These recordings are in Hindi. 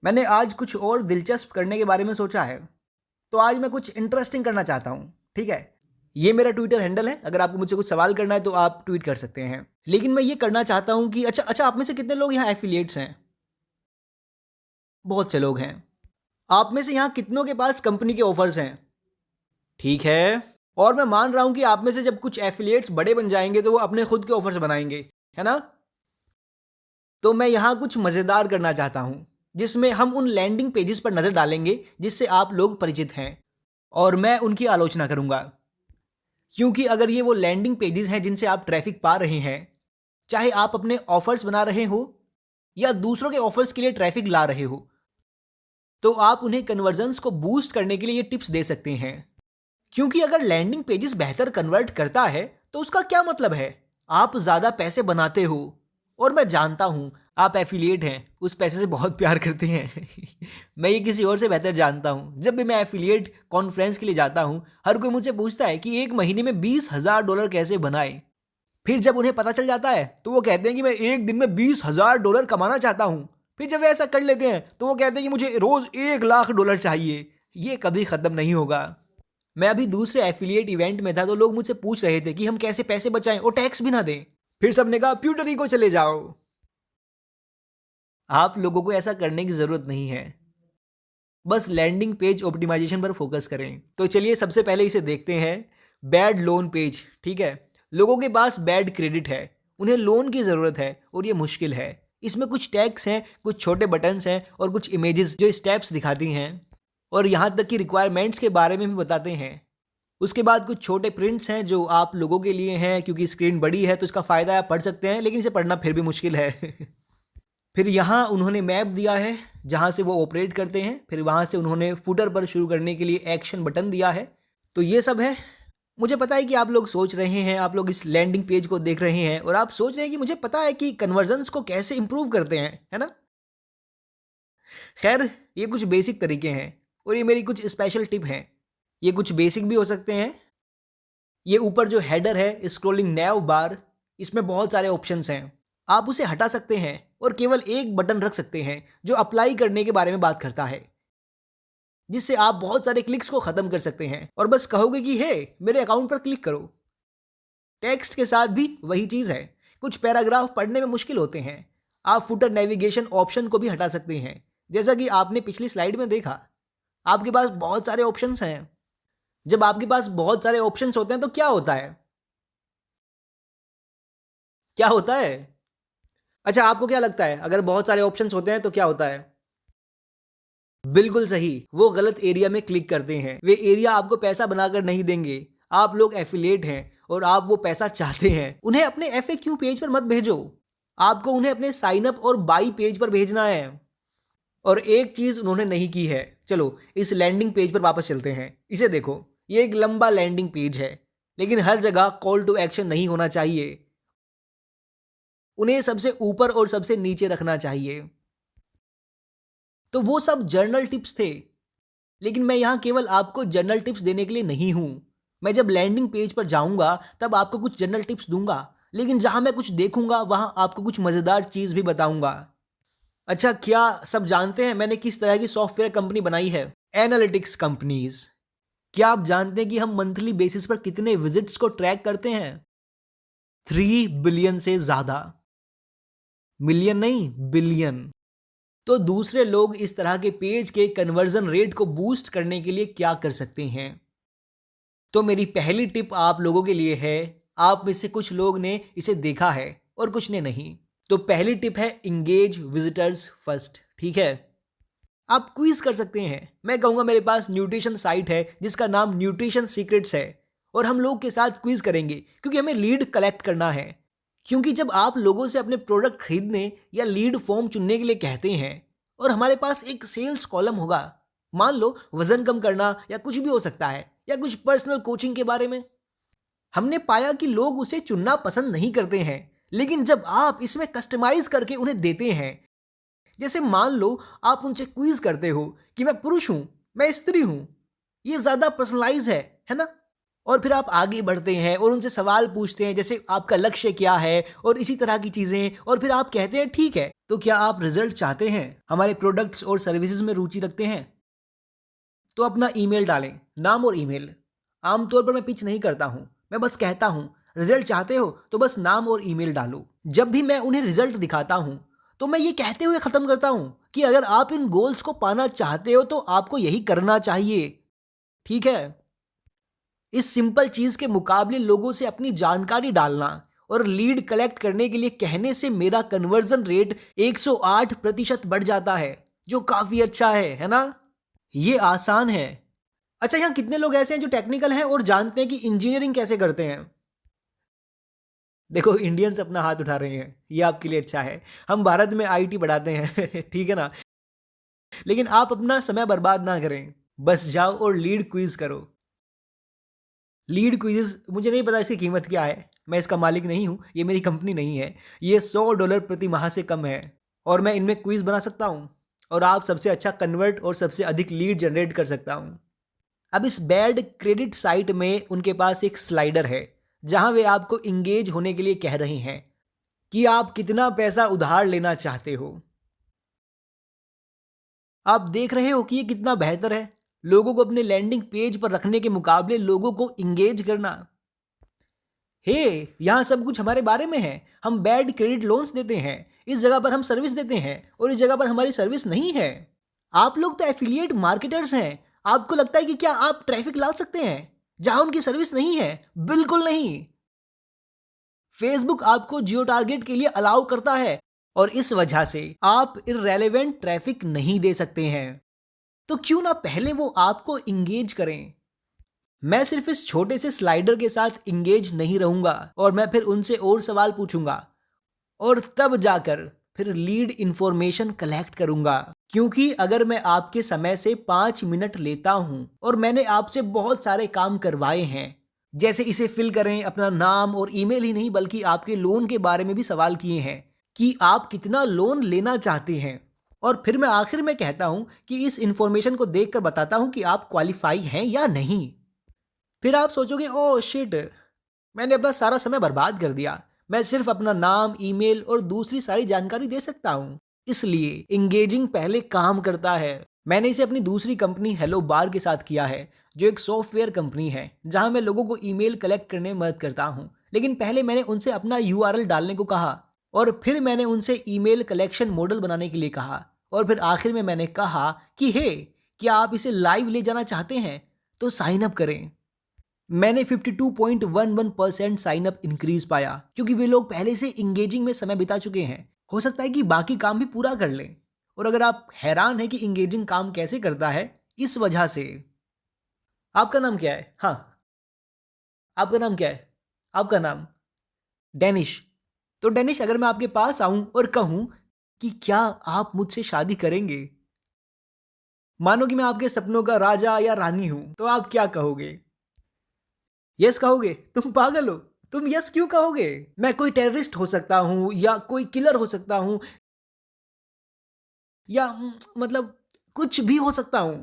मैंने आज कुछ और दिलचस्प करने के बारे में सोचा है। तो आज मैं कुछ इंटरेस्टिंग करना चाहता हूँ, ठीक है? ये मेरा ट्विटर हैंडल है, अगर आपको मुझसे कुछ सवाल करना है तो आप ट्वीट कर सकते हैं। लेकिन मैं ये करना चाहता हूँ कि अच्छा आप में से कितने लोग यहाँ एफ़िलिएट्स हैं? बहुत से लोग हैं। आप में से यहाँ कितनों के पास कंपनी के ऑफ़र्स हैं? ठीक है। और मैं मान रहा हूँ कि आप में से जब कुछ एफ़िलिएट्स बड़े बन जाएँगे तो वो अपने खुद के ऑफ़र्स बनाएँगे, है ना? तो मैं यहाँ कुछ मज़ेदार करना चाहता हूँ, जिसमें हम उन लैंडिंग पेजेस पर नज़र डालेंगे जिससे आप लोग परिचित हैं और मैं उनकी आलोचना करूँगा। क्योंकि अगर ये वो लैंडिंग पेजेस हैं जिनसे आप ट्रैफ़िक पा रहे हैं, चाहे आप अपने ऑफ़र्स बना रहे हो या दूसरों के ऑफ़र्स के लिए ट्रैफ़िक ला रहे हो, तो आप उन्हें कन्वर्जन्स को बूस्ट करने के लिए ये टिप्स दे सकते हैं। क्योंकि अगर लैंडिंग पेजेस बेहतर कन्वर्ट करता है, तो उसका क्या मतलब है? आप ज़्यादा पैसे बनाते हो और मैं जानता हूँ आप एफ़िलिएट हैं, उस पैसे से बहुत प्यार करते हैं। मैं ये किसी और से बेहतर जानता हूँ। जब भी मैं एफ़िलिएट कॉन्फ्रेंस के लिए जाता हूँ, हर कोई मुझसे पूछता है कि 1 महीने में $20,000 कैसे बनाएँ? फिर जब उन्हें पता चल जाता है, तो वो कहते हैं कि मैं 1 दिन में $20,000 कमाना चाहता हूँ। फिर जब वे ऐसा कर लेते हैं, तो वो कहते हैं कि मुझे रोज़ $1,00,000 चाहिए। ये कभी ख़त्म नहीं होगा। मैं अभी दूसरे एफिलिएट इवेंट में था तो लोग मुझसे पूछ रहे थे कि हम कैसे पैसे बचाएं और टैक्स भी ना दें। फिर सबने कहा प्यूटरी को चले जाओ। आप लोगों को ऐसा करने की ज़रूरत नहीं है। बस लैंडिंग पेज ऑप्टिमाइजेशन पर फोकस करें। तो चलिए सबसे पहले इसे देखते हैं। बैड लोन पेज, ठीक है? लोगों के पास बैड क्रेडिट है, उन्हें लोन की ज़रूरत है और ये मुश्किल है। इसमें कुछ टैग्स हैं, कुछ छोटे बटन्स हैं और कुछ इमेजेस जो स्टेप्स दिखाती हैं और यहाँ तक कि रिक्वायरमेंट्स के बारे में भी बताते हैं। उसके बाद कुछ छोटे प्रिंट्स हैं जो आप लोगों के लिए हैं, क्योंकि स्क्रीन बड़ी है तो इसका फ़ायदा आप पढ़ सकते हैं, लेकिन इसे पढ़ना फिर भी मुश्किल है। फिर यहाँ उन्होंने मैप दिया है जहाँ से वो ऑपरेट करते हैं। फिर वहाँ से उन्होंने फुटर पर शुरू करने के लिए एक्शन बटन दिया है। तो ये सब है। मुझे पता है कि आप लोग सोच रहे हैं, आप लोग इस लैंडिंग पेज को देख रहे हैं और आप सोच रहे हैं कि मुझे पता है कि कन्वर्जन्स को कैसे इंप्रूव करते हैं, है ना? खैर, ये कुछ बेसिक तरीके हैं और ये मेरी कुछ स्पेशल टिप हैं। ये कुछ बेसिक भी हो सकते हैं। ये ऊपर जो हेडर है स्क्रॉलिंग नैव बार, इसमें बहुत सारे ऑप्शंस हैं। आप उसे हटा सकते हैं और केवल एक बटन रख सकते हैं जो अप्लाई करने के बारे में बात करता है, जिससे आप बहुत सारे क्लिक्स को ख़त्म कर सकते हैं और बस कहोगे कि हे मेरे अकाउंट पर क्लिक करो। टेक्स्ट के साथ भी वही चीज़ है। कुछ पैराग्राफ पढ़ने में मुश्किल होते हैं। आप फुटर नेविगेशन ऑप्शन को भी हटा सकते हैं। जैसा कि आपने पिछली स्लाइड में देखा, आपके पास बहुत सारे ऑप्शंस हैं। जब आपके पास बहुत सारे ऑप्शंस होते हैं तो क्या होता है? क्या होता है? अच्छा, आपको क्या लगता है अगर बहुत सारे ऑप्शंस होते हैं तो क्या होता है? बिल्कुल सही, वो गलत एरिया में क्लिक करते हैं। वे एरिया आपको पैसा बनाकर नहीं देंगे। आप लोग एफिलिएट हैं और आप वो पैसा चाहते हैं। उन्हें अपने एफएक्यू पेज पर मत भेजो। आपको उन्हें अपने साइन अप और बाई पेज पर भेजना है। और एक चीज उन्होंने नहीं की है। चलो इस लैंडिंग पेज पर वापस चलते हैं। इसे देखो, ये एक लंबा लैंडिंग पेज है, लेकिन हर जगह कॉल टू एक्शन नहीं होना चाहिए। उन्हें सबसे ऊपर और सबसे नीचे रखना चाहिए। तो वो सब जर्नल टिप्स थे, लेकिन मैं यहाँ केवल आपको जर्नल टिप्स देने के लिए नहीं हूँ। मैं जब लैंडिंग पेज पर जाऊँगा तब आपको कुछ जर्नल टिप्स दूंगा, लेकिन जहाँ मैं कुछ देखूंगा वहाँ आपको कुछ मज़ेदार चीज़ भी बताऊंगा। अच्छा, क्या सब जानते हैं मैंने किस तरह की सॉफ्टवेयर कंपनी बनाई है? Analytics companies. क्या आप जानते हैं कि हम मंथली बेसिस पर कितने विजिट्स को ट्रैक करते हैं? 3 बिलियन से ज़्यादा। मिलियन नहीं, बिलियन। तो दूसरे लोग इस तरह के पेज के कन्वर्जन रेट को बूस्ट करने के लिए क्या कर सकते हैं? तो मेरी पहली टिप आप लोगों के लिए है। आप में से कुछ लोग ने इसे देखा है और कुछ ने नहीं। तो पहली टिप है इंगेज विजिटर्स फर्स्ट, ठीक है? आप क्विज कर सकते हैं। मैं कहूँगा मेरे पास न्यूट्रिशन साइट है जिसका नाम न्यूट्रिशन सीक्रेट्स है और हम लोग के साथ क्विज करेंगे क्योंकि हमें लीड कलेक्ट करना है। क्योंकि जब आप लोगों से अपने प्रोडक्ट खरीदने या लीड फॉर्म चुनने के लिए कहते हैं और हमारे पास एक सेल्स कॉलम होगा, मान लो वजन कम करना या कुछ भी हो सकता है या कुछ पर्सनल कोचिंग के बारे में, हमने पाया कि लोग उसे चुनना पसंद नहीं करते हैं। लेकिन जब आप इसमें कस्टमाइज करके उन्हें देते हैं, जैसे मान लो आप उनसे क्विज करते हो कि मैं पुरुष हूं, मैं स्त्री हूं, ये ज्यादा पर्सनलाइज है ना? और फिर आप आगे बढ़ते हैं और उनसे सवाल पूछते हैं जैसे आपका लक्ष्य क्या है और इसी तरह की चीजें, और फिर आप कहते हैं ठीक है, तो क्या आप रिजल्ट चाहते हैं, हमारे प्रोडक्ट्स और सर्विसेज में रुचि रखते हैं, तो अपना ईमेल डालें, नाम और ईमेल। आमतौर पर मैं पिच नहीं करता हूं, मैं बस कहता हूं रिजल्ट चाहते हो तो बस नाम और ईमेल डालो। जब भी मैं उन्हें रिजल्ट दिखाता हूं तो मैं ये कहते हुए खत्म करता हूं कि अगर आप इन गोल्स को पाना चाहते हो तो आपको यही करना चाहिए, ठीक है। इस सिंपल चीज के मुकाबले लोगों से अपनी जानकारी डालना और लीड कलेक्ट करने के लिए कहने से मेरा कन्वर्जन रेट 108% बढ़ जाता है, जो काफी अच्छा है ना। ये आसान है। अच्छा, यहाँ कितने लोग ऐसे हैं जो टेक्निकल हैं और जानते हैं कि इंजीनियरिंग कैसे करते हैं? देखो, इंडियंस अपना हाथ उठा रहे हैं, ये आपके लिए अच्छा है। हम भारत में आईटी बढ़ाते हैं ठीक है ना। लेकिन आप अपना समय बर्बाद ना करें, बस जाओ और लीड क्विज करो। लीड क्विज़, मुझे नहीं पता इसकी कीमत क्या है, मैं इसका मालिक नहीं हूँ, ये मेरी कंपनी नहीं है। ये $100 प्रति माह से कम है और मैं इनमें क्विज़ बना सकता हूँ और आप सबसे अच्छा कन्वर्ट और सबसे अधिक लीड जनरेट कर सकता हूँ। अब इस बैड क्रेडिट साइट में उनके पास एक स्लाइडर है जहाँ वे आपको इंगेज होने के लिए कह रहे हैं कि आप कितना पैसा उधार लेना चाहते हो। आप देख रहे हो कि ये कितना बेहतर है, लोगों को अपने लैंडिंग पेज पर रखने के मुकाबले लोगों को इंगेज करना। हे, यहाँ सब कुछ हमारे बारे में है। हम बैड क्रेडिट लोन्स देते हैं, इस जगह पर हम सर्विस देते हैं और इस जगह पर हमारी सर्विस नहीं है। आप लोग तो एफिलिएट मार्केटर्स हैं। आपको लगता है कि क्या आप ट्रैफिक ला सकते हैं जहां उनकी सर्विस नहीं है? बिल्कुल नहीं। फेसबुक आपको जियो टारगेट के लिए अलाउ करता है और इस वजह से आप इररेलेवेंट ट्रैफिक नहीं दे सकते हैं। तो क्यों ना पहले वो आपको इंगेज करें। मैं सिर्फ इस छोटे से स्लाइडर के साथ इंगेज नहीं रहूंगा और मैं फिर उनसे और सवाल पूछूंगा और तब जाकर फिर लीड इंफॉर्मेशन कलेक्ट करूंगा। क्योंकि अगर मैं आपके समय से 5 मिनट लेता हूं और मैंने आपसे बहुत सारे काम करवाए हैं, जैसे इसे फिल करें, अपना नाम और ईमेल ही नहीं बल्कि आपके लोन के बारे में भी सवाल किए हैं कि आप कितना लोन लेना चाहते हैं, और फिर मैं आखिर में कहता हूं कि इस इंफॉर्मेशन को देखकर बताता हूं कि आप क्वालिफाई हैं या नहीं। फिर आप सोचोगे ओह शिट, मैंने अपना सारा समय बर्बाद कर दिया। मैं सिर्फ अपना नाम, ईमेल और दूसरी सारी जानकारी दे सकता हूँ। इसलिए इंगेजिंग पहले काम करता है। मैंने इसे अपनी दूसरी कंपनी हेलो बार के साथ किया है, जो एक सॉफ्टवेयर कंपनी है जहां मैं लोगों को ईमेल कलेक्ट करने में मदद करता हूं। लेकिन पहले मैंने उनसे अपना यूआरएल डालने को कहा और फिर मैंने उनसे ईमेल कलेक्शन मॉडल बनाने के लिए कहा और फिर आखिर में मैंने कहा कि हे, क्या आप इसे लाइव ले जाना चाहते हैं तो साइन अप करें। मैंने 52.11% साइन अप इंक्रीज पाया क्योंकि वे लोग पहले से इंगेजिंग में समय बिता चुके हैं। हो सकता है कि बाकी काम भी पूरा कर लें। और अगर आप हैरान हैं कि इंगेजिंग काम कैसे करता है, इस वजह से। आपका नाम क्या है? हाँ, आपका नाम क्या है? आपका नाम डेनिश। तो डेनिश, अगर मैं आपके पास आऊं और कहूं कि क्या आप मुझसे शादी करेंगे, मानो कि मैं आपके सपनों का राजा या रानी हूं, तो आप क्या कहोगे? यस कहोगे? तुम पागल हो, तुम यस क्यों कहोगे? मैं कोई टेररिस्ट हो सकता हूं या कोई किलर हो सकता हूं या मतलब कुछ भी हो सकता हूं,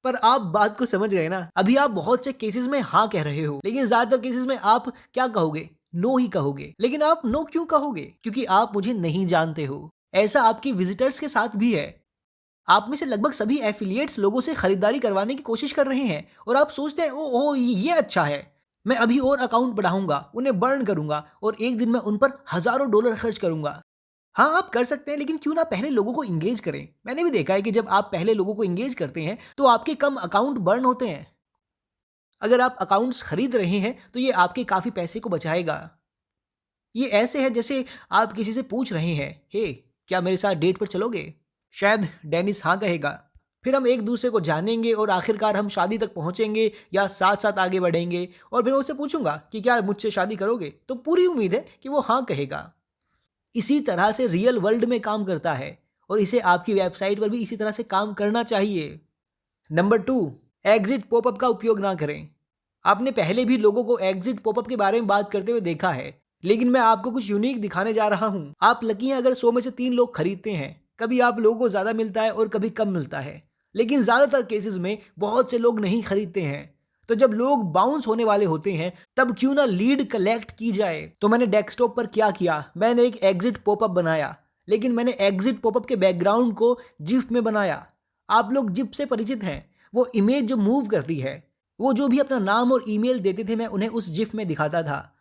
पर आप बात को समझ गए ना। अभी आप बहुत से केसेस में हाँ कह रहे हो, लेकिन ज्यादातर केसेस में आप क्या कहोगे? नो ही कहोगे। लेकिन आप नो क्यों कहोगे? क्योंकि आप मुझे नहीं जानते हो। ऐसा आपकी विजिटर्स के साथ भी है। आप में से लगभग सभी एफिलिएट्स लोगों से खरीदारी करवाने की कोशिश कर रहे हैं और आप सोचते हैं ओ ये अच्छा है, मैं अभी और अकाउंट बढ़ाऊंगा, उन्हें बर्न करूंगा और एक दिन में उन पर हजारों डॉलर खर्च करूंगा। हाँ, आप कर सकते हैं, लेकिन क्यों ना पहले लोगों को इंगेज करें। मैंने भी देखा है कि जब आप पहले लोगों को इंगेज करते हैं तो आपके कम अकाउंट बर्न होते हैं। अगर आप अकाउंट्स खरीद रहे हैं तो ये आपके काफी पैसे को बचाएगा। ये ऐसे है जैसे आप किसी से पूछ रहे हैं, हे, क्या मेरे साथ डेट पर चलोगे? शायद डेनिस हाँ कहेगा। फिर हम एक दूसरे को जानेंगे और आखिरकार हम शादी तक पहुंचेंगे या साथ साथ आगे बढ़ेंगे और फिर मैं उससे पूछूंगा कि क्या मुझसे शादी करोगे, तो पूरी उम्मीद है कि वो हाँ कहेगा। इसी तरह से रियल वर्ल्ड में काम करता है और इसे आपकी वेबसाइट पर भी इसी तरह से काम करना चाहिए। नंबर 2, एग्जिट पॉपअप का उपयोग ना करें। आपने पहले भी लोगों को एग्जिट पॉपअप के बारे में बात करते हुए देखा है, लेकिन मैं आपको कुछ यूनिक दिखाने जा रहा हूं। आप लकी हैं अगर 100 में से 3 लोग खरीदते हैं। कभी आप लोगों को ज्यादा मिलता है और कभी कम मिलता है, लेकिन ज्यादातर केसेस में बहुत से लोग नहीं खरीदते हैं। तो जब लोग बाउंस होने वाले होते हैं तब क्यों ना लीड कलेक्ट की जाए। तो मैंने डेस्कटॉप पर क्या किया, मैंने एक एग्जिट पॉपअप बनाया, लेकिन मैंने एग्जिट पॉपअप के बैकग्राउंड को जिफ में बनाया। आप लोग जिफ से परिचित हैं, वो इमेज जो मूव करती है, वो जो भी अपना नाम और ईमेल देते थे मैं उन्हें उस जिफ में दिखाता था।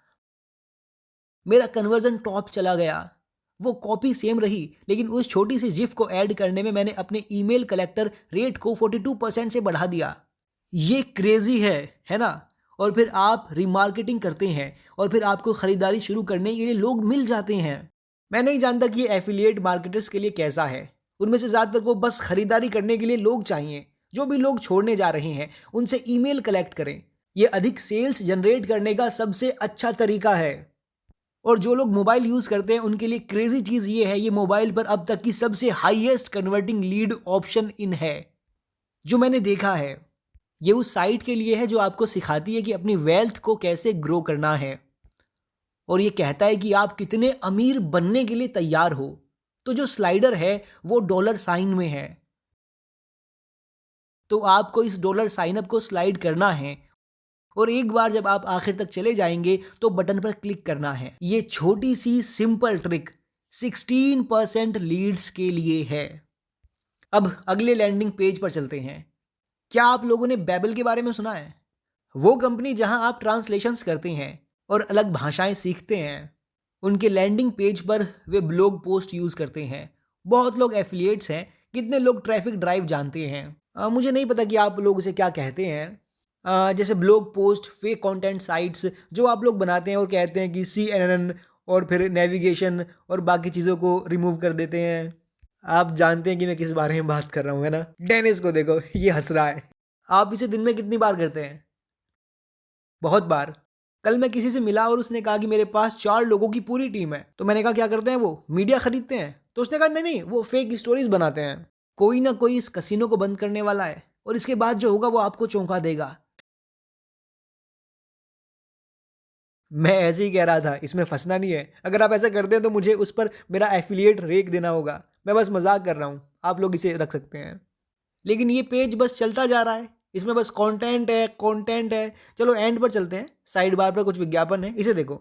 मेरा कन्वर्जन टॉप चला गया। वो कॉपी सेम रही, लेकिन उस छोटी सी जिफ को ऐड करने में मैंने अपने ईमेल कलेक्टर रेट को 42% से बढ़ा दिया। ये क्रेजी है ना। और फिर आप रिमार्केटिंग करते हैं और फिर आपको खरीदारी शुरू करने के लिए लोग मिल जाते हैं। मैं नहीं जानता कि ये एफिलिएट मार्केटर्स के लिए कैसा है। उनमें से ज़्यादातर को बस खरीदारी करने के लिए लोग चाहिए। जो भी लोग छोड़ने जा रहे हैं उनसे ईमेल कलेक्ट करें। ये अधिक सेल्स जनरेट करने का सबसे अच्छा तरीका है। और जो लोग मोबाइल यूज़ करते हैं उनके लिए क्रेजी चीज़ ये है, ये मोबाइल पर अब तक की सबसे highest converting lead option in है जो मैंने देखा है। ये उस साइट के लिए है जो आपको सिखाती है कि अपनी वेल्थ को कैसे ग्रो करना है, और ये कहता है कि आप कितने अमीर बनने के लिए तैयार हो। तो जो स्लाइडर है वो डॉलर साइन में है, तो आपको इस डॉलर साइन अप को स्लाइड करना है और एक बार जब आप आखिर तक चले जाएंगे तो बटन पर क्लिक करना है। ये छोटी सी सिंपल ट्रिक 16% लीड्स के लिए है। अब अगले लैंडिंग पेज पर चलते हैं। क्या आप लोगों ने बेबल के बारे में सुना है? वो कंपनी जहां आप ट्रांसलेशंस करते हैं और अलग भाषाएं सीखते हैं। उनके लैंडिंग पेज पर वे ब्लॉग पोस्ट यूज़ करते हैं। बहुत लोग एफिलिएट्स हैं। कितने लोग ट्रैफिक ड्राइव जानते हैं? मुझे नहीं पता कि आप लोग उसे क्या कहते हैं। जैसे blog post, fake content sites जो आप लोग बनाते हैं और कहते हैं कि CNN और फिर नेविगेशन और बाकी चीज़ों को रिमूव कर देते हैं। आप जानते हैं कि मैं किस बारे में बात कर रहा हूँ, है ना। डेनिस को देखो, ये हंस रहा है। आप इसे दिन में कितनी बार करते हैं? बहुत बार। कल मैं किसी से मिला और उसने कहा कि मेरे पास 4 लोगों की पूरी टीम है। तो मैंने कहा क्या करते हैं वो? मीडिया खरीदते हैं। तो उसने कहा नहीं नहीं, वो फेक स्टोरीज बनाते हैं। कोई ना कोई इस कसिनो को बंद करने वाला है और इसके बाद जो होगा वो आपको चौंका देगा। मैं ऐसे ही कह रहा था, इसमें फंसना नहीं है। अगर आप ऐसा करते हैं तो मुझे उस पर मेरा एफिलिएट रेक देना होगा। मैं बस मजाक कर रहा हूँ, आप लोग इसे रख सकते हैं। लेकिन ये पेज बस चलता जा रहा है, इसमें बस कंटेंट है, कंटेंट है। चलो एंड पर चलते हैं। साइड बार पर कुछ विज्ञापन है, इसे देखो।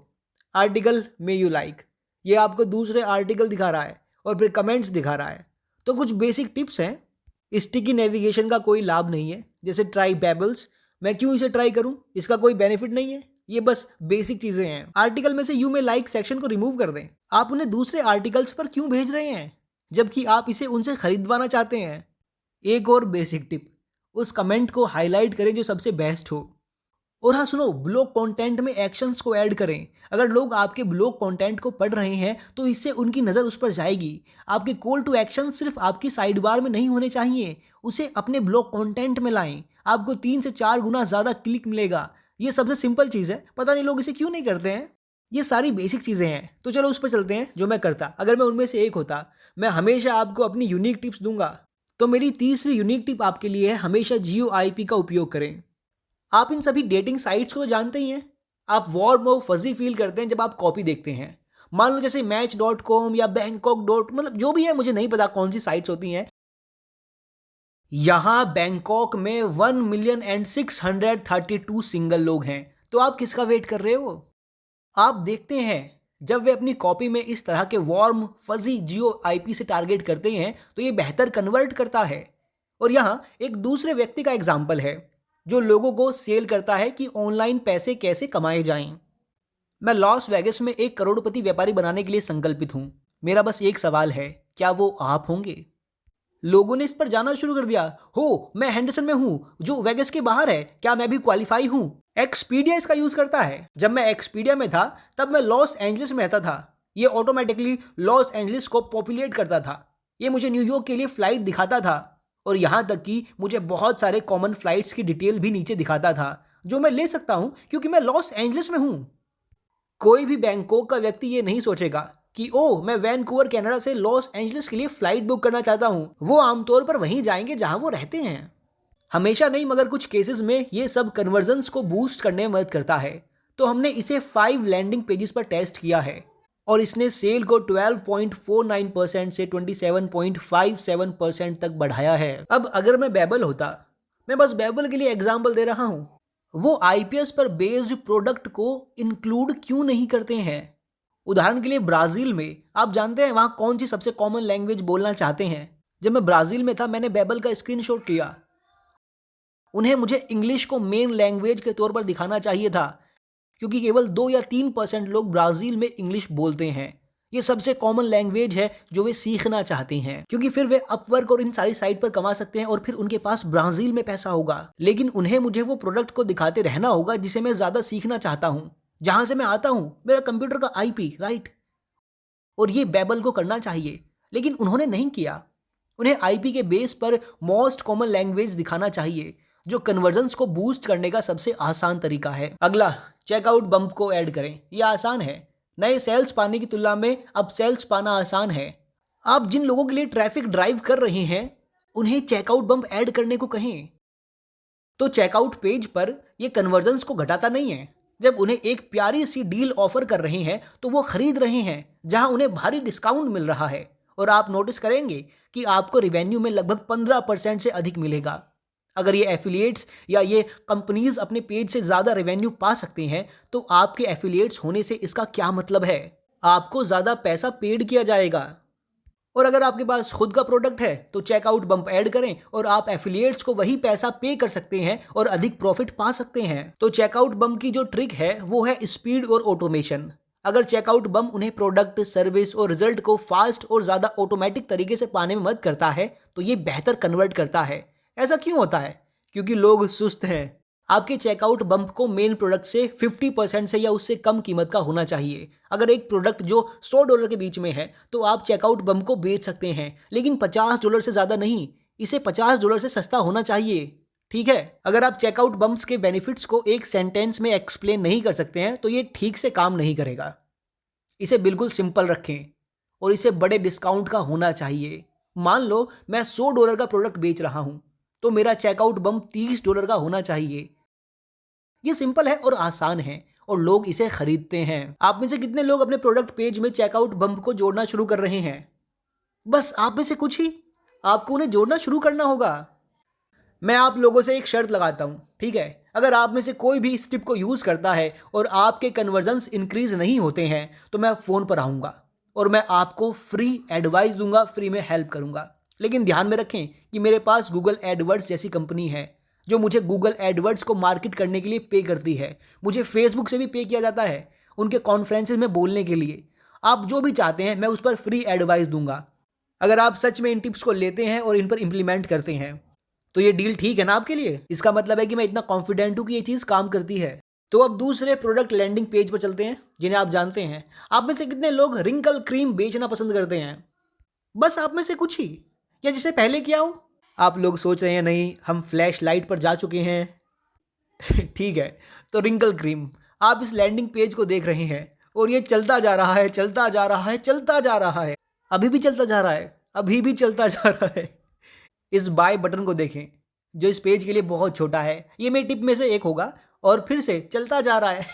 आर्टिकल मे यू लाइक, ये आपको दूसरे आर्टिकल दिखा रहा है और फिर कमेंट्स दिखा रहा है। तो कुछ बेसिक टिप्स हैं। स्टिकी नेविगेशन का कोई लाभ नहीं है, जैसे ट्राई बेबल्स। मैं क्यों इसे ट्राई करूं? इसका कोई बेनिफिट नहीं है। ये बस बेसिक चीजें हैं। आर्टिकल में से यू में लाइक सेक्शन को रिमूव कर दें। आप उन्हें दूसरे आर्टिकल्स पर क्यों भेज रहे हैं जबकि आप इसे उनसे खरीदवाना चाहते हैं? एक और बेसिक टिप, उस कमेंट को हाईलाइट करें जो सबसे बेस्ट हो। और हाँ सुनो, ब्लॉग कंटेंट में एक्शंस को ऐड करें। अगर लोग आपके ब्लॉग कंटेंट को पढ़ रहे हैं तो इससे उनकी नज़र उस पर जाएगी। आपके कॉल टू एक्शन सिर्फ आपकी साइड बार में नहीं होने चाहिए, उसे अपने ब्लॉग कंटेंट में लाएं। आपको 3 से 4 गुना ज़्यादा क्लिक मिलेगा। ये सबसे सिंपल चीज़ है, पता नहीं लोग इसे क्यों नहीं करते हैं। ये सारी बेसिक चीज़ें हैं। तो चलो उस पर चलते हैं जो मैं करता। अगर मैं उनमें से एक होता, मैं हमेशा आपको अपनी यूनिक टिप्स दूंगा। तो मेरी तीसरी यूनिक टिप आपके लिए है, हमेशा जियो IP का उपयोग करें। आप इन सभी डेटिंग साइट्स को तो जानते ही हैं। आप वार्म और फजी फील करते हैं जब आप कॉपी देखते हैं। मान लो जैसे Match.com या बैंकॉक डॉट, मतलब जो भी है, मुझे नहीं पता कौन सी साइट्स होती हैं। यहाँ बैंकॉक में 1,632 सिंगल लोग हैं। तो आप किसका वेट कर रहे हो? आप देखते हैं जब वे अपनी कॉपी में इस तरह के वार्म फजी जियो IP से टारगेट करते हैं तो ये बेहतर कन्वर्ट करता है। और यहाँ एक दूसरे व्यक्ति का एग्जाम्पल है जो लोगों को सेल करता है कि ऑनलाइन पैसे कैसे कमाए जाएं। मैं लॉस वेगस में एक करोड़पति व्यापारी बनाने के लिए संकल्पित हूं। मेरा बस एक सवाल है, क्या वो आप होंगे? लोगों ने इस पर जाना शुरू कर दिया। हो, मैं हेंडरसन में हूं जो वेगस के बाहर है, क्या मैं भी क्वालिफाई हूं? एक्सपीडिया इसका यूज करता है। जब मैं एक्सपीडिया में था तब मैं लॉस एंजलिस में रहता था। ये ऑटोमेटिकली लॉस एंजलिस को पॉपुलेट करता था। ये मुझे न्यूयॉर्क के लिए फ्लाइट दिखाता था और यहाँ तक कि मुझे बहुत सारे कॉमन फ्लाइट्स की डिटेल भी नीचे दिखाता था जो मैं ले सकता हूँ क्योंकि मैं लॉस एंजलिस में हूँ। कोई भी बैंकॉक का व्यक्ति ये नहीं सोचेगा कि ओ, मैं वैनकूवर कनाडा से लॉस एंजलिस के लिए फ्लाइट बुक करना चाहता हूँ। वो आमतौर पर वहीं जाएंगे जहां वो रहते हैं। हमेशा नहीं, मगर कुछ केसेस में ये सब कन्वर्जन्स को बूस्ट करने में मदद करता है। तो हमने इसे 5 लैंडिंग पेजेस पर टेस्ट किया है और इसने सेल को 12.49% से 27.57% तक बढ़ाया है। अब अगर मैं बेबल होता, मैं बस बेबल के लिए एग्जाम्पल दे रहा हूँ, वो आईपीएस पर बेस्ड प्रोडक्ट को इंक्लूड क्यों नहीं करते हैं? उदाहरण के लिए ब्राज़ील में आप जानते हैं वहाँ कौन सी सबसे कॉमन लैंग्वेज बोलना चाहते हैं? जब मैं ब्राज़ील में था मैंने बेबल का स्क्रीनशॉट लिया। उन्हें मुझे इंग्लिश को मेन लैंग्वेज के तौर पर दिखाना चाहिए था क्योंकि केवल 2 या 3% लोग ब्राज़ील में इंग्लिश बोलते हैं। ये सबसे कॉमन लैंग्वेज है जो वे सीखना चाहते हैं क्योंकि फिर वे अपवर्क और इन सारी साइट पर कमा सकते हैं और फिर उनके पास ब्राज़ील में पैसा होगा। लेकिन उन्हें मुझे वो प्रोडक्ट को दिखाते रहना होगा जिसे मैं ज़्यादा सीखना चाहता हूँ, जहाँ से मैं आता हूँ, मेरा कंप्यूटर का आईपी, राइट। और ये बेबल को करना चाहिए, लेकिन उन्होंने नहीं किया। उन्हें आईपी के बेस पर मोस्ट कॉमन लैंग्वेज दिखाना चाहिए जो कन्वर्जन्स को बूस्ट करने का सबसे आसान तरीका है। अगला, चेकआउट बम्प को ऐड करें। यह आसान है। नए सेल्स पाने की तुलना में अब सेल्स पाना आसान है। आप जिन लोगों के लिए ट्रैफिक ड्राइव कर रहे हैं उन्हें चेकआउट बम्प ऐड करने को कहें। तो चेकआउट पेज पर यह कन्वर्जन्स को घटाता नहीं है। जब उन्हें एक प्यारी सी डील ऑफर कर रहे हैं तो वो खरीद रहे हैं जहां उन्हें भारी डिस्काउंट मिल रहा है। और आप नोटिस करेंगे कि आपको रिवेन्यू में लगभग 15% से अधिक मिलेगा। अगर ये एफिलिएट्स या ये कंपनीज अपने पेज से ज़्यादा रेवेन्यू पा सकते हैं तो आपके एफिलिएट्स होने से इसका क्या मतलब है? आपको ज़्यादा पैसा पेड किया जाएगा। और अगर आपके पास खुद का प्रोडक्ट है तो चेकआउट बम्प ऐड करें और आप एफिलिएट्स को वही पैसा पे कर सकते हैं और अधिक प्रॉफिट पा सकते हैं। तो चेकआउट बम्प की जो ट्रिक है वो है स्पीड और ऑटोमेशन। अगर चेकआउट बम्प उन्हें प्रोडक्ट, सर्विस और रिजल्ट को फास्ट और ज़्यादा ऑटोमेटिक तरीके से पाने में मदद करता है तो ये बेहतर कन्वर्ट करता है। ऐसा क्यों होता है? क्योंकि लोग सुस्त हैं। आपके चेकआउट बम्प को मेन प्रोडक्ट से 50% से या उससे कम कीमत का होना चाहिए। अगर एक प्रोडक्ट जो $100 के बीच में है तो आप चेकआउट बम्प को बेच सकते हैं, लेकिन $50 से ज़्यादा नहीं। इसे $50 से सस्ता होना चाहिए, ठीक है। अगर आप चेकआउट बम्प्स के बेनिफिट्स को एक सेंटेंस में एक्सप्लेन नहीं कर सकते हैं तो ये ठीक से काम नहीं करेगा। इसे बिल्कुल सिंपल रखें और इसे बड़े डिस्काउंट का होना चाहिए। मान लो मैं $100 का प्रोडक्ट बेच रहा हूं तो मेरा चेकआउट बम्प $30 का होना चाहिए। ये सिंपल है और आसान है और लोग इसे खरीदते हैं। आप में से कितने लोग अपने प्रोडक्ट पेज में चेकआउट बम्प को जोड़ना शुरू कर रहे हैं? बस आप में से कुछ ही। आपको उन्हें जोड़ना शुरू करना होगा। मैं आप लोगों से एक शर्त लगाता हूं, ठीक है? अगर आप में से कोई भी इस टिप को यूज़ करता है और आपके कन्वर्जन्स इंक्रीज नहीं होते हैं तो मैं फ़ोन पर आऊँगा और मैं आपको फ्री एडवाइस दूंगा, फ्री में हेल्प करूँगा। लेकिन ध्यान में रखें कि मेरे पास गूगल एडवर्ड्स जैसी कंपनी है जो मुझे गूगल एडवर्ड्स को मार्केट करने के लिए पे करती है। मुझे फेसबुक से भी पे किया जाता है उनके कॉन्फ्रेंसेस में बोलने के लिए। आप जो भी चाहते हैं मैं उस पर फ्री एडवाइस दूंगा। अगर आप सच में इन टिप्स को लेते हैं और इन पर इम्प्लीमेंट करते हैं तो ये डील ठीक है ना आपके लिए? इसका मतलब है कि मैं इतना कॉन्फिडेंट हूँ कि ये चीज़ काम करती है। तो अब दूसरे प्रोडक्ट लैंडिंग पेज पर चलते हैं जिन्हें आप जानते हैं। आप में से कितने लोग रिंकल क्रीम बेचना पसंद करते हैं? बस आप में से कुछ ही, या जिसे पहले किया हो? आप लोग सोच रहे हैं नहीं, हम फ्लैश लाइट पर जा चुके हैं। ठीक है, तो रिंकल क्रीम, आप इस लैंडिंग पेज को देख रहे हैं और ये चलता जा रहा है, चलता जा रहा है, चलता जा रहा है, अभी भी चलता जा रहा है, अभी भी चलता जा रहा है। इस बाय बटन को देखें जो इस पेज के लिए बहुत छोटा है, ये मेरी टिप में से एक होगा और फिर से चलता जा रहा है।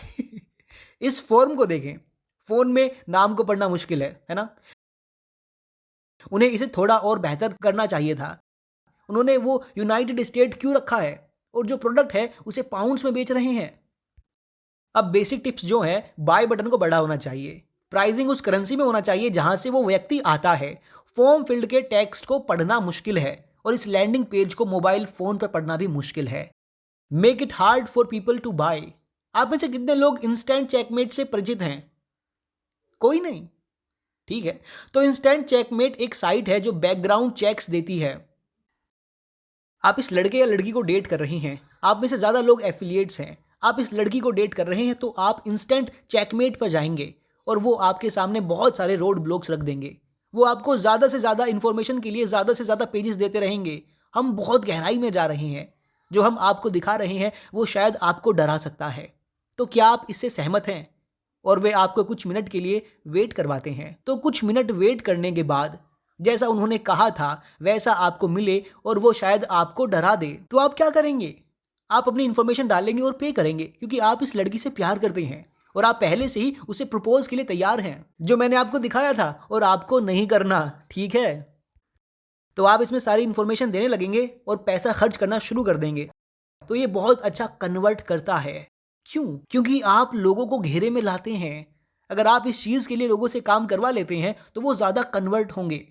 इस फॉर्म को देखें, फोन में नाम को पढ़ना मुश्किल है ना? उन्हें इसे थोड़ा और बेहतर करना चाहिए था। उन्होंने वो यूनाइटेड स्टेट क्यों रखा है और जो प्रोडक्ट है उसे पाउंड्स में बेच रहे हैं। अब बेसिक टिप्स जो है, बाय बटन को बड़ा होना चाहिए, प्राइसिंग उस करेंसी में होना चाहिए जहां से वो व्यक्ति आता है, फॉर्म फील्ड के टेक्स्ट को पढ़ना मुश्किल है और इस लैंडिंग पेज को मोबाइल फोन पर पढ़ना भी मुश्किल है। Make it hard for people to buy. आप में से कितने लोग इंस्टेंट चेकमेट से परिचित हैं? कोई नहीं, ठीक है। तो इंस्टेंट चेकमेट एक साइट है जो बैकग्राउंड चेक्स देती है। आप इस लड़के या लड़की को डेट कर रही हैं, आप में से ज़्यादा लोग एफिलिएट्स हैं, आप इस लड़की को डेट कर रहे हैं तो आप इंस्टेंट चेकमेट पर जाएंगे और वो आपके सामने बहुत सारे रोड ब्लॉक्स रख देंगे। वो आपको ज़्यादा से ज़्यादा इन्फॉर्मेशन के लिए ज़्यादा से ज़्यादा पेजेस देते रहेंगे। हम बहुत गहराई में जा रहे हैं। जो हम आपको दिखा रहे हैं वो शायद आपको डरा सकता है। तो क्या आप इससे सहमत हैं? और वे आपको कुछ मिनट के लिए वेट करवाते हैं। तो कुछ मिनट वेट करने के बाद जैसा उन्होंने कहा था वैसा आपको मिले और वो शायद आपको डरा दे, तो आप क्या करेंगे? आप अपनी इन्फॉर्मेशन डालेंगे और पे करेंगे क्योंकि आप इस लड़की से प्यार करते हैं और आप पहले से ही उसे प्रपोज के लिए तैयार हैं, जो मैंने आपको दिखाया था और आपको नहीं करना, ठीक है? तो आप इसमें सारी इन्फॉर्मेशन देने लगेंगे और पैसा खर्च करना शुरू कर देंगे। तो ये बहुत अच्छा कन्वर्ट करता है। क्यों? क्योंकि आप लोगों को घेरे में लाते हैं। अगर आप इस चीज़ के लिए लोगों से काम करवा लेते हैं तो वो ज़्यादा कन्वर्ट होंगे।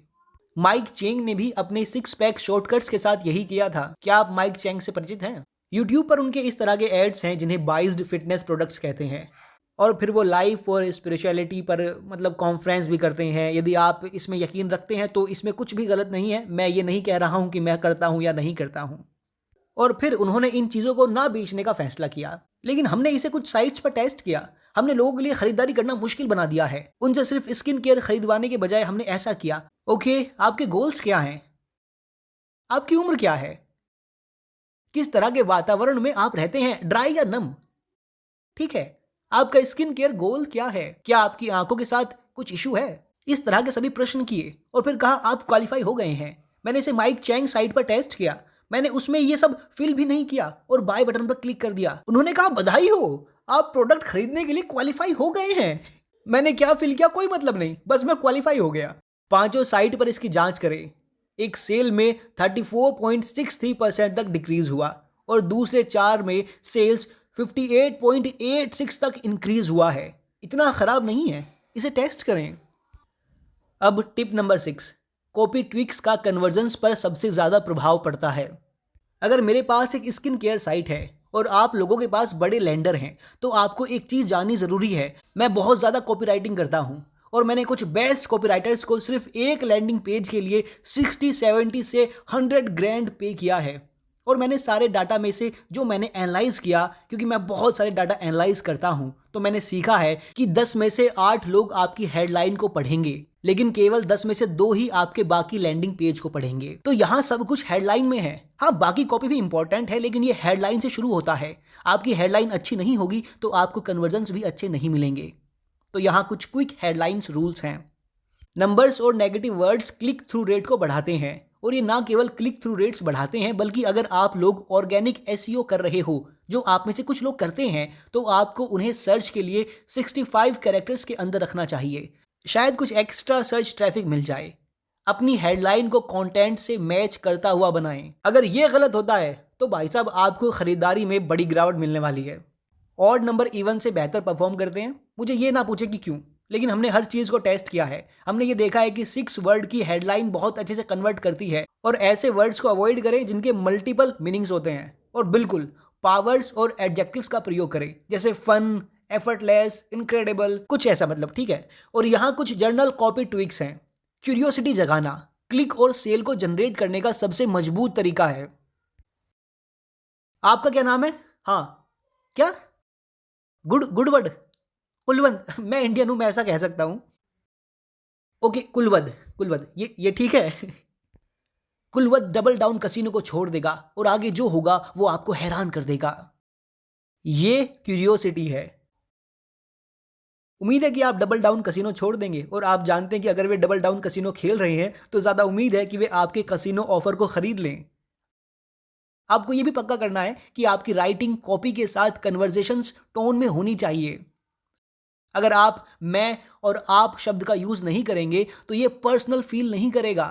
माइक चेंग ने भी अपने 6 पैक शॉर्टकट्स के साथ यही किया था। क्या आप माइक चेंग से परिचित हैं? यूट्यूब पर उनके इस तरह के एड्स हैं जिन्हें बाइज्ड फिटनेस प्रोडक्ट्स कहते हैं, और फिर वो लाइफ और स्पिरिचुअलिटी पर मतलब कॉन्फ्रेंस भी करते हैं। यदि आप इसमें यकीन रखते हैं तो इसमें कुछ भी गलत नहीं है। मैं ये नहीं कह रहा हूँ कि मैं करता हूँ या नहीं करता हूँ। और फिर उन्होंने इन चीज़ों को ना बेचने का फैसला किया, लेकिन हमने इसे कुछ साइट्स पर टेस्ट किया। हमने लोगों के लिए खरीदारी करना मुश्किल बना दिया है। उनसे सिर्फ स्किन केयर खरीदवाने के बजाय हमने ऐसा किया। ओके, आपके गोल्स क्या हैं? आपकी उम्र क्या है? किस तरह के वातावरण में आप रहते हैं, ड्राई या नम? ठीक है, आपका स्किन केयर गोल क्या है? क्या आपकी आंखों के साथ कुछ इशू है? इस तरह के सभी प्रश्न किए और फिर कहा आप क्वालिफाई हो गए हैं। मैंने इसे माइक चैंग साइट पर टेस्ट किया। मैंने उसमें ये सब फिल भी नहीं किया और बाय बटन पर क्लिक कर दिया। उन्होंने कहा बधाई हो, आप प्रोडक्ट खरीदने के लिए क्वालिफाई हो गए हैं। मैंने क्या फिल किया कोई मतलब नहीं, बस मैं क्वालिफाई हो गया। पांचों साइट पर इसकी जांच करें। एक सेल में 34.63% तक डिक्रीज हुआ और दूसरे 4 में सेल्स 58.86 तक इंक्रीज हुआ है। इतना खराब नहीं है, इसे टेस्ट करें। अब टिप नंबर 6, कॉपी ट्विक्स का कन्वर्जन्स पर सबसे ज़्यादा प्रभाव पड़ता है। अगर मेरे पास एक स्किन केयर साइट है और आप लोगों के पास बड़े लैंडर हैं, तो आपको एक चीज़ जाननी ज़रूरी है। मैं बहुत ज़्यादा कॉपीराइटिंग करता हूँ और मैंने कुछ बेस्ट कॉपीराइटर्स को सिर्फ एक लैंडिंग पेज के लिए 60, 70 से 100 ग्रैंड पे किया है। और मैंने सारे डाटा में से जो मैंने एनालाइज किया, क्योंकि मैं बहुत सारे डाटा एनालाइज करता हूं, तो मैंने सीखा है कि 10 में से 8 लोग आपकी हेडलाइन को पढ़ेंगे, लेकिन केवल 10 में से 2 ही आपके बाकी लैंडिंग पेज को पढ़ेंगे। तो यहाँ सब कुछ हेडलाइन में है। हाँ, बाकी कॉपी भी इंपॉर्टेंट है, लेकिन ये हेडलाइन से शुरू होता है। आपकी हेडलाइन अच्छी नहीं होगी तो आपको कन्वर्जन्स भी अच्छे नहीं मिलेंगे। तो यहाँ कुछ क्विक हेडलाइंस रूल्स हैं। नंबर्स और negative words click through rate को बढ़ाते हैं, और ये ना केवल क्लिक थ्रू रेट्स बढ़ाते हैं, बल्कि अगर आप लोग ऑर्गेनिक एसईओ कर रहे हो, जो आप में से कुछ लोग करते हैं, तो आपको उन्हें सर्च के लिए 65 कैरेक्टर्स के अंदर रखना चाहिए। शायद कुछ एक्स्ट्रा सर्च ट्रैफिक मिल जाए। अपनी हेडलाइन को कंटेंट से मैच करता हुआ बनाएं। अगर ये गलत होता है तो भाई साहब आपको खरीदारी में बड़ी गिरावट मिलने वाली है। ऑड नंबर इवन से बेहतर परफॉर्म करते हैं। मुझे ये ना पूछे कि क्यों, लेकिन हमने हर चीज़ को टेस्ट किया है। हमने ये देखा है कि 6 वर्ड की हेडलाइन बहुत अच्छे से कन्वर्ट करती है, और ऐसे वर्ड्स को अवॉइड करें जिनके मल्टीपल मीनिंग्स होते हैं। और बिल्कुल पावर्स और एडजेक्टिव्स का प्रयोग करें, जैसे फन, एफर्टलेस, इनक्रेडिबल, कुछ ऐसा मतलब, ठीक है। और यहाँ कुछ जर्नल कॉपी ट्विक्स हैं। क्यूरियोसिटी जगाना क्लिक और सेल को जनरेट करने का सबसे मजबूत तरीका है। आपका क्या नाम है? हाँ, क्या? गुडवड, कुलवंत। मैं इंडियन हूं, मैं ऐसा कह सकता हूं। ओके, कुलवद, ये ठीक है। कुलवद डबल डाउन कसिनो को छोड़ देगा और आगे जो होगा वो आपको हैरान कर देगा। ये क्यूरियोसिटी है। उम्मीद है कि आप डबल डाउन कसिनो छोड़ देंगे, और आप जानते हैं कि अगर वे डबल डाउन कसिनो खेल रहे हैं तो ज़्यादा उम्मीद है कि वे आपके कसिनो ऑफर को खरीद लें। आपको ये भी पक्का करना है कि आपकी राइटिंग कॉपी के साथ कन्वर्सेशंस टोन में होनी चाहिए। अगर आप मैं और आप शब्द का यूज नहीं करेंगे तो ये पर्सनल फील नहीं करेगा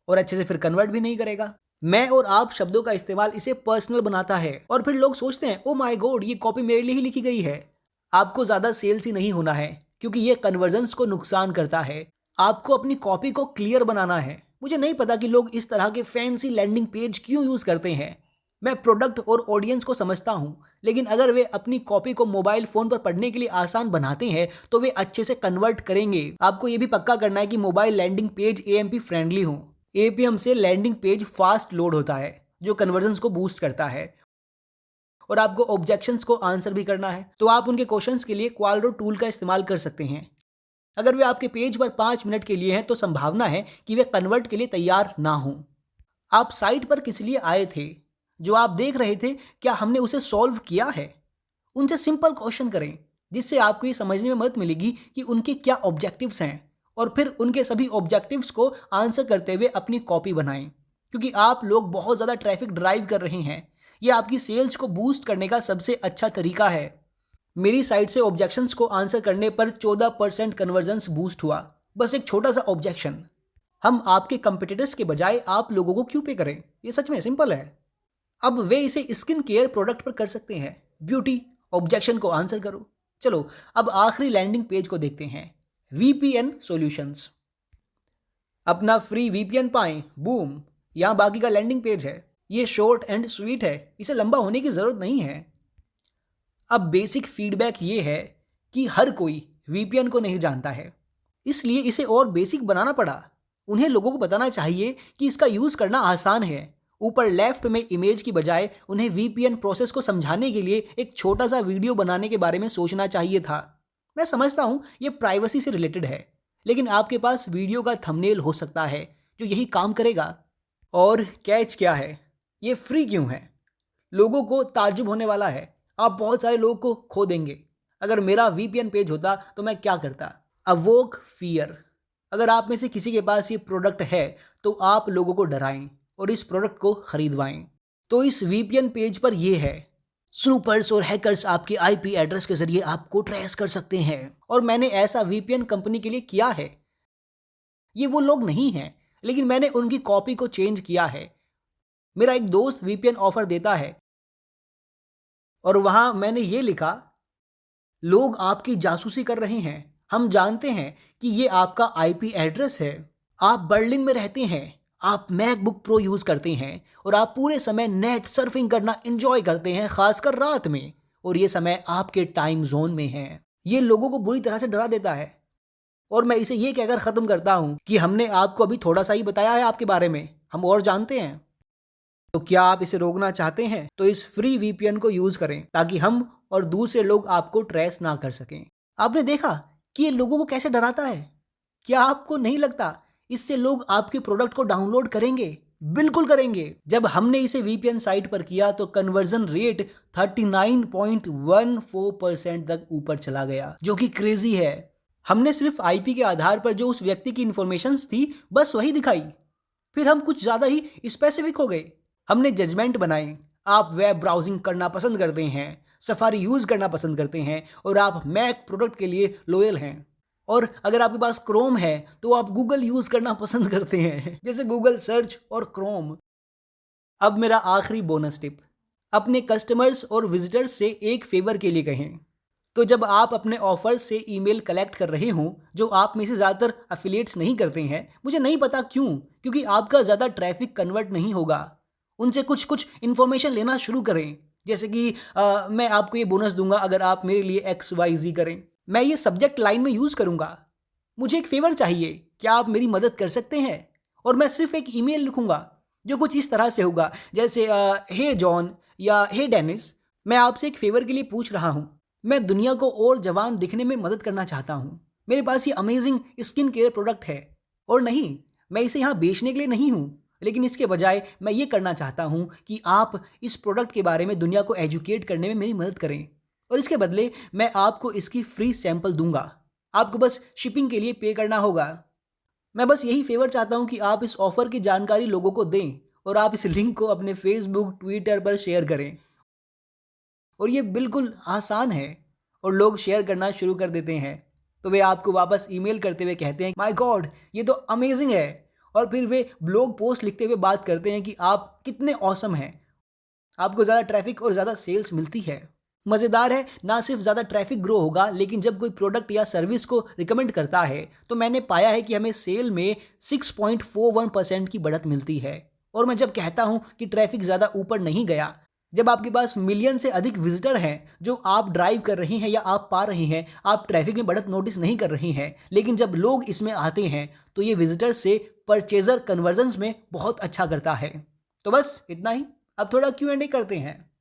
और अच्छे से फिर कन्वर्ट भी नहीं करेगा। मैं और आप शब्दों का इस्तेमाल इसे पर्सनल बनाता है, और फिर लोग सोचते हैं ओ माय गॉड, ये कॉपी मेरे लिए ही लिखी गई है। आपको ज्यादा सेल्स ही नहीं होना है, क्योंकि ये कन्वर्जन्स को नुकसान करता है। आपको अपनी कॉपी को क्लियर बनाना है। मुझे नहीं पता कि लोग इस तरह के फैंसी लैंडिंग पेज क्यों यूज करते हैं। मैं प्रोडक्ट और ऑडियंस को समझता हूं, लेकिन अगर वे अपनी कॉपी को मोबाइल फोन पर पढ़ने के लिए आसान बनाते हैं तो वे अच्छे से कन्वर्ट करेंगे। आपको यह भी पक्का करना है कि mobile landing page AMP friendly हो। एपीएम से लैंडिंग पेज फास्ट लोड होता है, जो कन्वर्जन्स को बूस्ट करता है। और आपको ऑब्जेक्शंस को आंसर भी करना है, तो आप उनके क्वेश्चंस के लिए क्वालरो टूल का इस्तेमाल कर सकते हैं। अगर वे आपके पेज पर 5 मिनट के लिए हैं तो संभावना है कि वे कन्वर्ट के लिए तैयार ना हो। आप साइट पर किस लिए आए थे? जो आप देख रहे थे, क्या हमने उसे सॉल्व किया है? उनसे सिंपल क्वेश्चन करें, जिससे आपको ये समझने में मदद मिलेगी कि उनके क्या ऑब्जेक्टिव्स हैं, और फिर उनके सभी ऑब्जेक्टिव्स को आंसर करते हुए अपनी कॉपी बनाएं। क्योंकि आप लोग बहुत ज़्यादा ट्रैफिक ड्राइव कर रहे हैं। ये आपकी सेल्स को बूस्ट करने का सबसे अच्छा तरीका है। मेरी साइट से ऑब्जेक्शंस को आंसर करने पर 14% कन्वर्जन्स बूस्ट हुआ। बस एक छोटा सा ऑब्जेक्शन। हम आपके कंपिटिटर्स के बजाय आप लोगों को क्यों पे करें? ये सच में सिंपल है। अब वे इसे स्किन केयर प्रोडक्ट पर कर सकते हैं। ब्यूटी ऑब्जेक्शन को आंसर करो। चलो अब आखिरी लैंडिंग पेज को देखते हैं, वीपीएन सॉल्यूशंस। अपना फ्री वीपीएन पाएं, बूम, यहाँ बाकी का लैंडिंग पेज है। ये शॉर्ट एंड स्वीट है, इसे लंबा होने की ज़रूरत नहीं है। अब बेसिक फीडबैक ये है कि हर कोई वीपीएन को नहीं जानता है, इसलिए इसे और बेसिक बनाना पड़ा। उन्हें लोगों को बताना चाहिए कि इसका यूज़ करना आसान है। ऊपर लेफ्ट में इमेज की बजाय उन्हें वीपीएन प्रोसेस को समझाने के लिए एक छोटा सा वीडियो बनाने के बारे में सोचना चाहिए था। मैं समझता हूँ ये प्राइवेसी से रिलेटेड है, लेकिन आपके पास वीडियो का थंबनेल हो सकता है जो यही काम करेगा। और कैच क्या है, ये फ्री क्यों है? लोगों को ताज्जुब होने वाला है। आप बहुत सारे लोगों को खो देंगे। अगर मेरा वीपीएन पेज होता तो मैं क्या करता? अवोक फियर। अगर आप में से किसी के पास ये प्रोडक्ट है तो आप लोगों को डराएं और इस प्रोडक्ट को खरीदवाएं। तो इस वीपीएन पेज पर ये है, स्नूपर्स और हैकर्स आपके आईपी एड्रेस के जरिए आपको ट्रेस कर सकते हैं। और मैंने ऐसा वीपीएन कंपनी के लिए किया है। ये वो लोग नहीं हैं, लेकिन मैंने उनकी कॉपी को चेंज किया है। मेरा एक दोस्त वीपीएन ऑफर देता है और वहां मैंने ये लिखा, लोग आपकी जासूसी कर रहे हैं। हम जानते हैं कि ये आपका आईपी एड्रेस है। आप बर्लिन में रहते हैं, आप मैकबुक प्रो यूज़ करते हैं और आप पूरे समय नेट सर्फिंग करना एंजॉय करते हैं, खासकर रात में, और ये समय आपके टाइम जोन में है। ये लोगों को बुरी तरह से डरा देता है। और मैं इसे ये कहकर ख़त्म करता हूँ कि हमने आपको अभी थोड़ा सा ही बताया है आपके बारे में, हम और जानते हैं। तो क्या आप इसे रोकना चाहते हैं तो इस फ्री वीपीएन को यूज़ करें ताकि हम और दूसरे लोग आपको ट्रेस ना कर सकें। आपने देखा कि ये लोगों को कैसे डराता है? क्या आपको नहीं लगता इससे लोग आपके प्रोडक्ट को डाउनलोड करेंगे? बिल्कुल करेंगे। जब हमने इसे वीपीएन साइट पर किया तो कन्वर्जन रेट 39.14% तक ऊपर चला गया, जो कि क्रेजी है। हमने सिर्फ आईपी के आधार पर जो उस व्यक्ति की इंफॉर्मेशंस थी बस वही दिखाई। फिर हम कुछ ज़्यादा ही स्पेसिफिक हो गए। हमने जजमेंट बनाई। आप वेब ब्राउजिंग करना पसंद करते हैं, सफारी यूज़ करना पसंद करते हैं और आप मैक प्रोडक्ट के लिए लॉयल हैं। और अगर आपके पास क्रोम है तो आप गूगल यूज़ करना पसंद करते हैं, जैसे गूगल सर्च और क्रोम। अब मेरा आखिरी बोनस टिप, अपने कस्टमर्स और विजिटर्स से एक फेवर के लिए कहें। तो जब आप अपने ऑफर से ईमेल कलेक्ट कर रहे हों, जो आप में से ज़्यादातर एफिलिएट्स नहीं करते हैं, मुझे नहीं पता क्यों, क्योंकि आपका ज़्यादा ट्रैफिक कन्वर्ट नहीं होगा। उनसे कुछ इन्फॉर्मेशन लेना शुरू करें, जैसे कि मैं आपको ये बोनस दूंगा अगर आप मेरे लिए XYZ करें। मैं ये सब्जेक्ट लाइन में यूज़ करूंगा, मुझे एक फेवर चाहिए, क्या आप मेरी मदद कर सकते हैं? और मैं सिर्फ एक ईमेल लिखूंगा जो कुछ इस तरह से होगा, जैसे हे जॉन या हे डेनिस, मैं आपसे एक फेवर के लिए पूछ रहा हूँ। मैं दुनिया को और जवान दिखने में मदद करना चाहता हूँ। मेरे पास ये अमेजिंग स्किन केयर प्रोडक्ट है, और नहीं, मैं इसे यहाँ बेचने के लिए नहीं हूँ, लेकिन इसके बजाय मैं ये करना चाहता हूँ कि आप इस प्रोडक्ट के बारे में दुनिया को एजुकेट करने में मेरी मदद करें, और इसके बदले मैं आपको इसकी फ्री सैंपल दूंगा। आपको बस शिपिंग के लिए पे करना होगा। मैं बस यही फेवर चाहता हूँ कि आप इस ऑफ़र की जानकारी लोगों को दें और आप इस लिंक को अपने फेसबुक, ट्विटर पर शेयर करें। और ये बिल्कुल आसान है और लोग शेयर करना शुरू कर देते हैं, तो वे आपको वापस ईमेल करते हुए कहते हैं, माय गॉड ये तो अमेजिंग है, और फिर वे ब्लॉग पोस्ट लिखते हुए बात करते हैं कि आप कितने ऑसम हैं। आपको ज़्यादा ट्रैफिक और ज़्यादा सेल्स मिलती है। मज़ेदार है, ना सिर्फ ज़्यादा ट्रैफिक ग्रो होगा, लेकिन जब कोई प्रोडक्ट या सर्विस को रिकमेंड करता है तो मैंने पाया है कि हमें सेल में 6.41% की बढ़त मिलती है। और मैं जब कहता हूँ कि ट्रैफिक ज़्यादा ऊपर नहीं गया, जब आपके पास मिलियन से अधिक विजिटर हैं जो आप ड्राइव कर रहे हैं या आप पा रहे हैं, आप ट्रैफिक में बढ़त नोटिस नहीं कर रहे हैं, लेकिन जब लोग इसमें आते हैं तो ये विजिटर से परचेजर कन्वर्जन्स में बहुत अच्छा करता है। तो बस इतना ही। अब थोड़ा Q&A करते हैं।